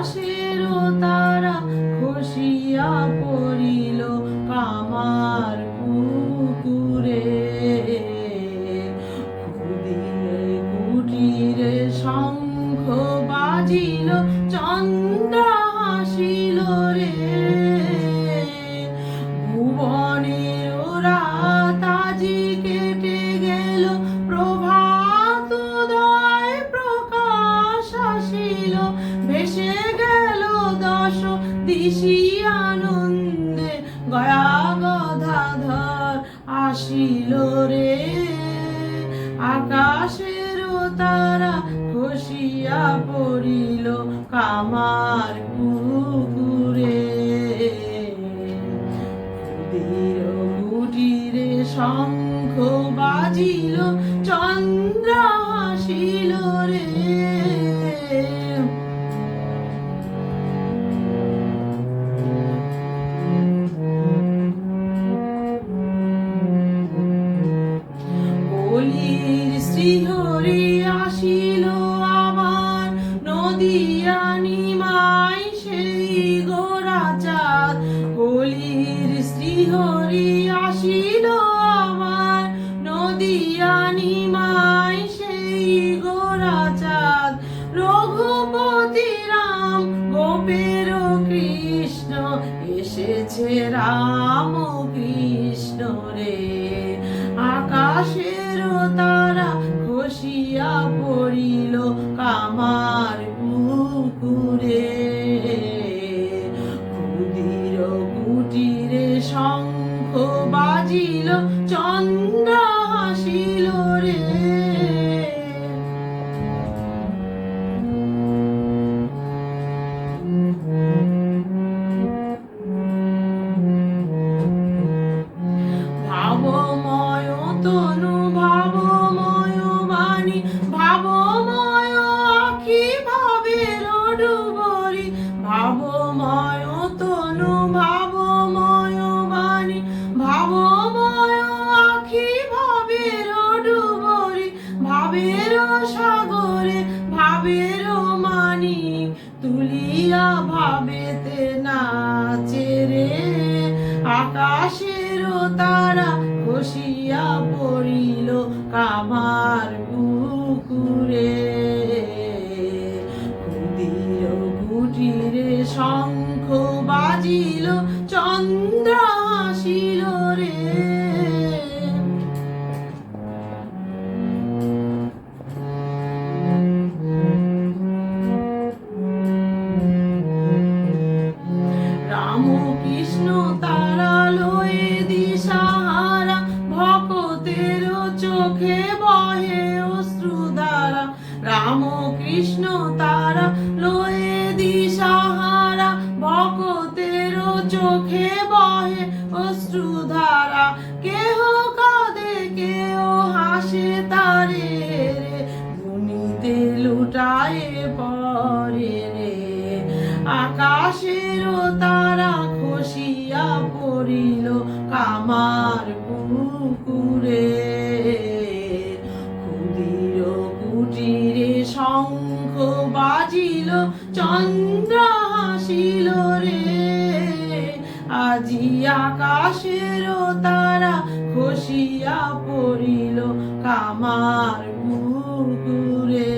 আকাশেরও তারা খসিয়া পড়িল কামার পুকুরে। কুদিরে কুটিরে শঙ্খ বাজিল চন্দ্র হাসিল রে। ভুবনের রাত আজি কেটে গেল প্রভাত উদয় প্রকাশ আসিল। ভেসে গেল দশ দিশি আনন্দে গয়া গদাধর আসিল রে। আকাশেরও তারা খসিয়া পড়িল কামার পুকুরে। কুটির কুটিরে শঙ্খ বাজিল চন্দ্র হাসিল রে। কলির শ্রীহরি আসিল আবার নদিয়া নিমাই সেই গোরাচাঁদ। কলির শ্রীহরি আসিল আবার নদিয়া নিমাই সেই গোরাচাঁদ। রঘুপতি রাম গোপের কৃষ্ণ এসেছে রাম কৃষ্ণ রে। আকাশেরও তারা খসিয়া পড়িল কামার পুকুরে। কুদির কুটিরে শঙ্খ বাজিল চন্দ্র হাসিল রে। ভাবময় তনু ভাবময় বাণী ভাবময় আখি ভাবের ডুবরি। ভাবময় তনু ভাবময় বাণী ভাবময় আখি ভাবের ডুবরি। ভাবের সাগরে ভাবের মানি তুলিয়া ভাবেতে নাচে রে। আকাশেরও তারা খসিয়া পড়িল কামার পুকুরে। কুটির কুটিরে শঙ্খ বাজিল চন্দ্র হাসিল রে। রামকৃষ্ণ তারা লয়ে দিশাহারা ভক্তের চোখে বহে অশ্রুধারা। রামকৃষ্ণ তারা লয়ে দিশাহারা ভক্তের চোখে বহে অশ্রুধারা। কেহ কাঁদে কেহ হাসে তারে রে। ধুনিতে লুটায়ে পরে রে। আকাশেরও তারা খসিয়া পড়িল কামার পুকুরে। কুদির কুটিরে শঙ্খ বাজিল চন্দ্র হাসিল রে। আজি আকাশেরও তারা খসিয়া পড়িল কামার পুকুরে।